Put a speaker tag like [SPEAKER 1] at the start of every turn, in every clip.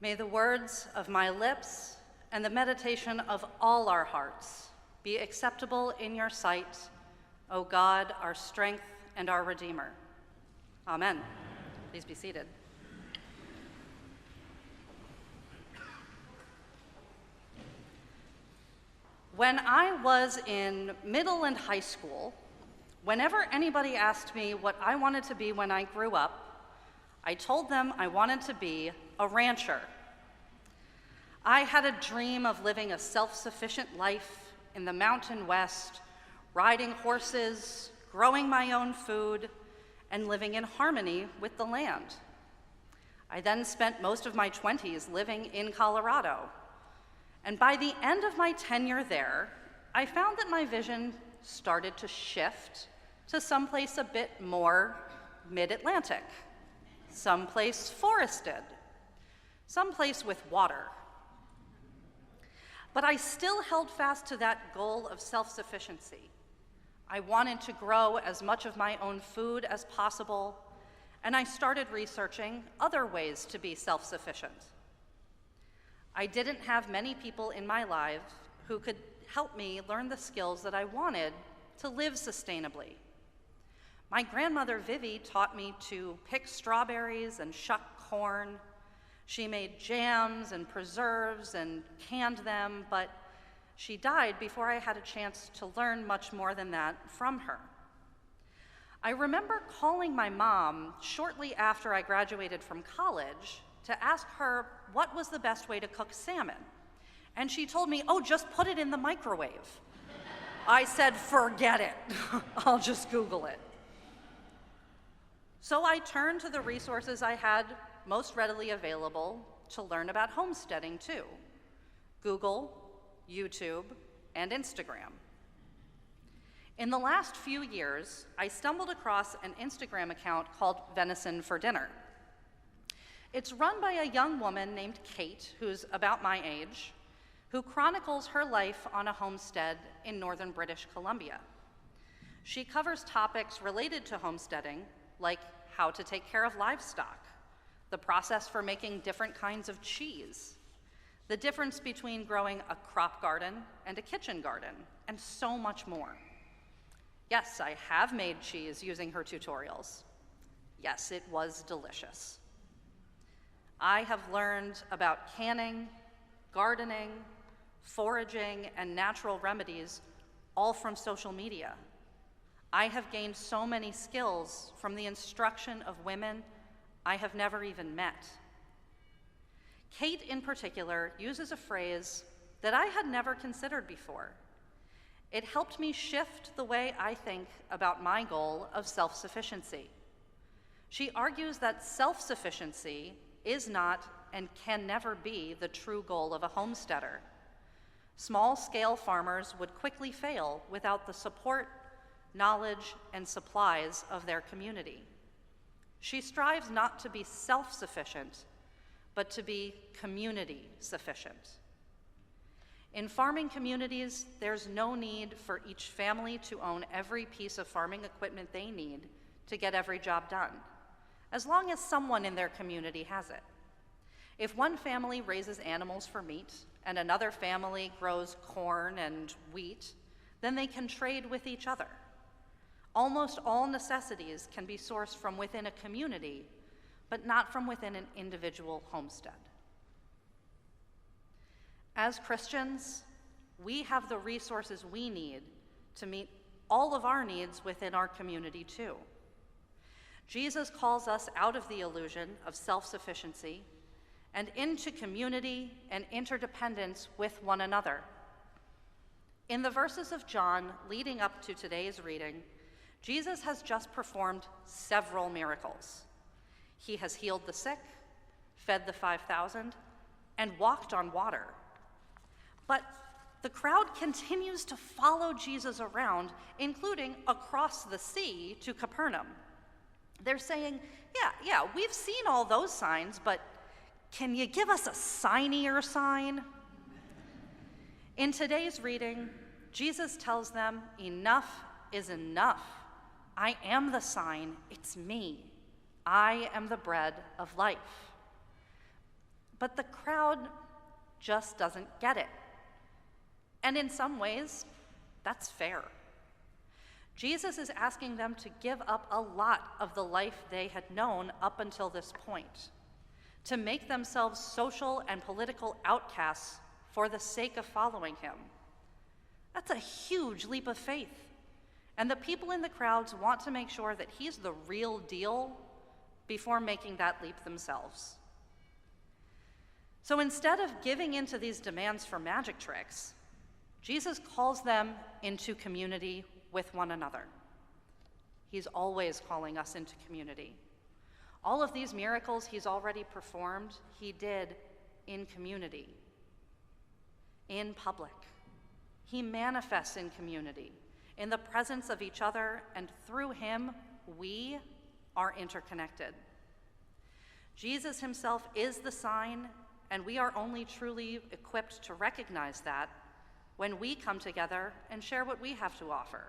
[SPEAKER 1] May the words of my lips and the meditation of all our hearts be acceptable in your sight, O God, our strength and our Redeemer. Amen. Please be seated. When I was in middle and high school, whenever anybody asked me what I wanted to be when I grew up, I told them I wanted to be a rancher. I had a dream of living a self-sufficient life in the Mountain West, riding horses, growing my own food, and living in harmony with the land. I then spent most of my 20s living in Colorado. And by the end of my tenure there, I found that my vision started to shift to someplace a bit more mid-Atlantic, someplace forested, someplace with water. But I still held fast to that goal of self-sufficiency. I wanted to grow as much of my own food as possible, and I started researching other ways to be self-sufficient. I didn't have many people in my life who could help me learn the skills that I wanted to live sustainably. My grandmother Vivi taught me to pick strawberries and shuck corn. She made jams and preserves and canned them, but she died before I had a chance to learn much more than that from her. I remember calling my mom shortly after I graduated from college to ask her what was the best way to cook salmon. And she told me, "Oh, just put it in the microwave." I said, "Forget it. I'll just Google it." So I turned to the resources I had most readily available to learn about homesteading too: Google, YouTube, and Instagram. In the last few years, I stumbled across an Instagram account called Venison for Dinner. It's run by a young woman named Kate, who's about my age, who chronicles her life on a homestead in northern British Columbia. She covers topics related to homesteading, like how to take care of livestock, the process for making different kinds of cheese, the difference between growing a crop garden and a kitchen garden, and so much more. Yes, I have made cheese using her tutorials. Yes, it was delicious. I have learned about canning, gardening, foraging, and natural remedies, all from social media. I have gained so many skills from the instruction of women I have never even met. Kate, in particular, uses a phrase that I had never considered before. It helped me shift the way I think about my goal of self-sufficiency. She argues that self-sufficiency is not and can never be the true goal of a homesteader. Small-scale farmers would quickly fail without the support, knowledge, and supplies of their community. She strives not to be self-sufficient, but to be community-sufficient. In farming communities, there's no need for each family to own every piece of farming equipment they need to get every job done, as long as someone in their community has it. If one family raises animals for meat and another family grows corn and wheat, then they can trade with each other. Almost all necessities can be sourced from within a community, but not from within an individual homestead. As Christians, we have the resources we need to meet all of our needs within our community too. Jesus calls us out of the illusion of self-sufficiency and into community and interdependence with one another. In the verses of John leading up to today's reading, Jesus has just performed several miracles. He has healed the sick, fed the 5,000, and walked on water. But the crowd continues to follow Jesus around, including across the sea to Capernaum. They're saying, yeah, we've seen all those signs, but can you give us a signier sign? In today's reading, Jesus tells them, enough is enough. I am the sign, it's me. I am the bread of life. But the crowd just doesn't get it. And in some ways, that's fair. Jesus is asking them to give up a lot of the life they had known up until this point, to make themselves social and political outcasts for the sake of following him. That's a huge leap of faith. And the people in the crowds want to make sure that he's the real deal before making that leap themselves. So instead of giving into these demands for magic tricks, Jesus calls them into community with one another. He's always calling us into community. All of these miracles he's already performed, he did in community, in public. He manifests in community, in the presence of each other, and through him, we are interconnected. Jesus himself is the sign, and we are only truly equipped to recognize that when we come together and share what we have to offer.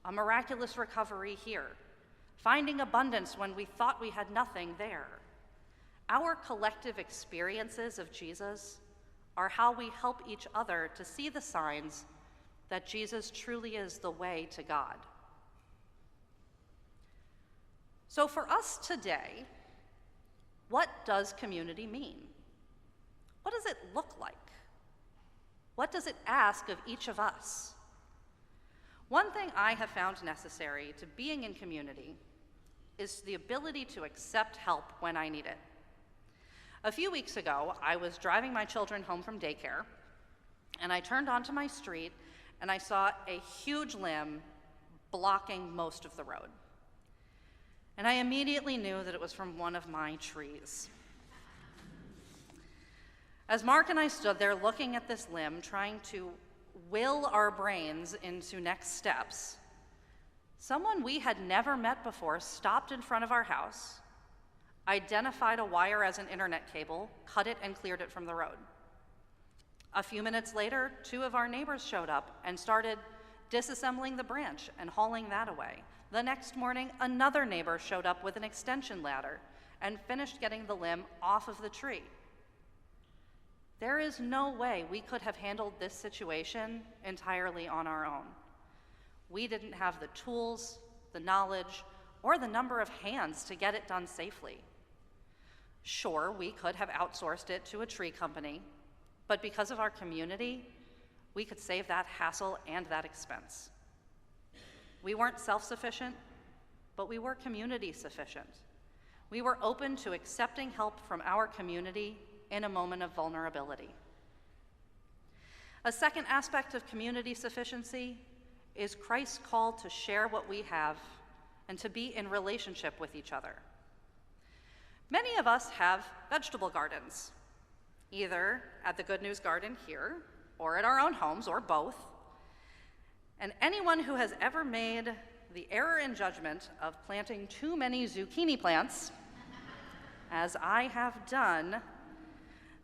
[SPEAKER 1] A miraculous recovery here, finding abundance when we thought we had nothing there. Our collective experiences of Jesus are how we help each other to see the signs that Jesus truly is the way to God. So for us today, what does community mean? What does it look like? What does it ask of each of us? One thing I have found necessary to being in community is the ability to accept help when I need it. A few weeks ago, I was driving my children home from daycare, and I turned onto my street, and I saw a huge limb blocking most of the road. And I immediately knew that it was from one of my trees. As Mark and I stood there looking at this limb, trying to will our brains into next steps, someone we had never met before stopped in front of our house, identified a wire as an internet cable, cut it, and cleared it from the road. A few minutes later, 2 of our neighbors showed up and started disassembling the branch and hauling that away. The next morning, another neighbor showed up with an extension ladder and finished getting the limb off of the tree. There is no way we could have handled this situation entirely on our own. We didn't have the tools, the knowledge, or the number of hands to get it done safely. Sure, we could have outsourced it to a tree company, but because of our community, we could save that hassle and that expense. We weren't self-sufficient, but we were community sufficient. We were open to accepting help from our community in a moment of vulnerability. A second aspect of community sufficiency is Christ's call to share what we have and to be in relationship with each other. Many of us have vegetable gardens, either at the Good News Garden here or at our own homes, or both. And anyone who has ever made the error in judgment of planting too many zucchini plants, as I have done,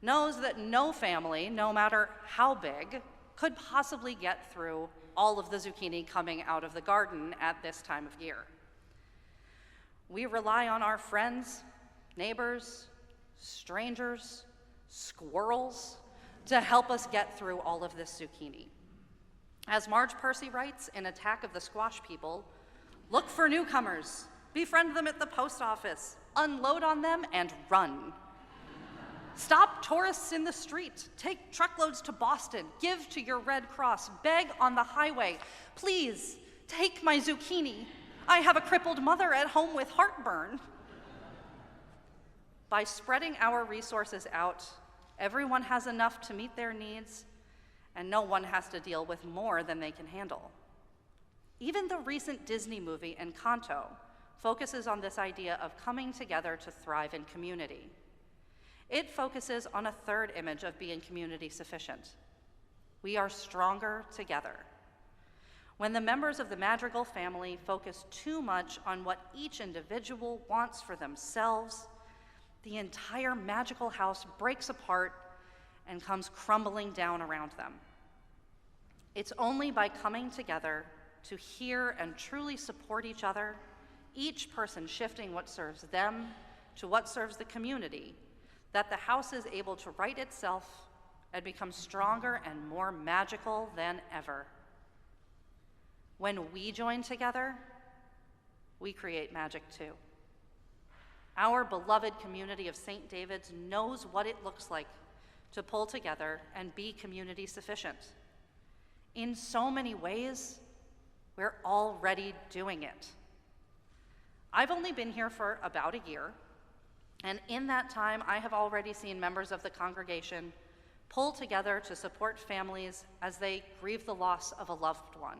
[SPEAKER 1] knows that no family, no matter how big, could possibly get through all of the zucchini coming out of the garden at this time of year. We rely on our friends, neighbors, strangers, squirrels to help us get through all of this zucchini. As Marge Percy writes in Attack of the Squash People, look for newcomers, befriend them at the post office, unload on them, and run. Stop tourists in the street, take truckloads to Boston, give to your Red Cross, beg on the highway, please take my zucchini. I have a crippled mother at home with heartburn. By spreading our resources out, everyone has enough to meet their needs, and no one has to deal with more than they can handle. Even the recent Disney movie Encanto focuses on this idea of coming together to thrive in community. It focuses on a third image of being community sufficient. We are stronger together. When the members of the Madrigal family focus too much on what each individual wants for themselves, the entire magical house breaks apart and comes crumbling down around them. It's only by coming together to hear and truly support each other, each person shifting what serves them to what serves the community, that the house is able to right itself and become stronger and more magical than ever. When we join together, we create magic too. Our beloved community of St. David's knows what it looks like to pull together and be community sufficient. In so many ways, we're already doing it. I've only been here for about a year, and in that time, I have already seen members of the congregation pull together to support families as they grieve the loss of a loved one.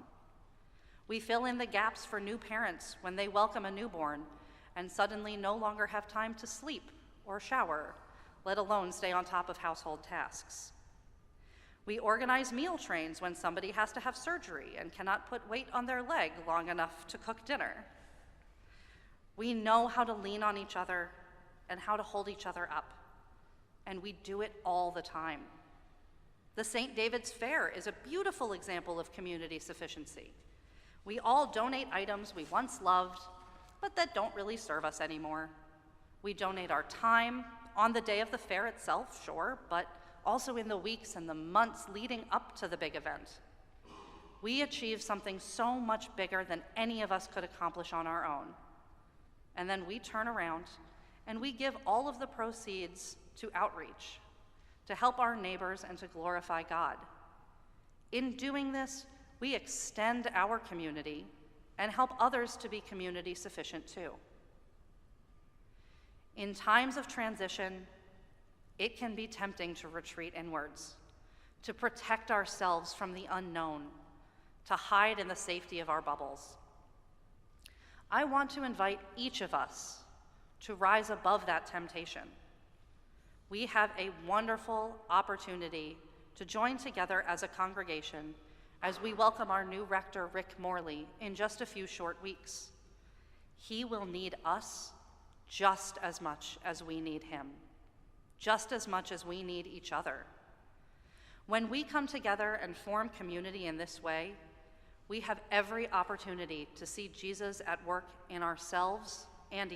[SPEAKER 1] We fill in the gaps for new parents when they welcome a newborn and suddenly no longer have time to sleep or shower, let alone stay on top of household tasks. We organize meal trains when somebody has to have surgery and cannot put weight on their leg long enough to cook dinner. We know how to lean on each other and how to hold each other up, and we do it all the time. The St. David's Fair is a beautiful example of community sufficiency. We all donate items we once loved, but that don't really serve us anymore. We donate our time on the day of the fair itself, sure, but also in the weeks and the months leading up to the big event. We achieve something so much bigger than any of us could accomplish on our own. And then we turn around and we give all of the proceeds to outreach, to help our neighbors and to glorify God. In doing this, we extend our community and help others to be community sufficient too. In times of transition, it can be tempting to retreat inwards, to protect ourselves from the unknown, to hide in the safety of our bubbles. I want to invite each of us to rise above that temptation. We have a wonderful opportunity to join together as a congregation as we welcome our new rector, Rick Morley, in just a few short weeks. He will need us just as much as we need him, just as much as we need each other. When we come together and form community in this way, we have every opportunity to see Jesus at work in ourselves and each other.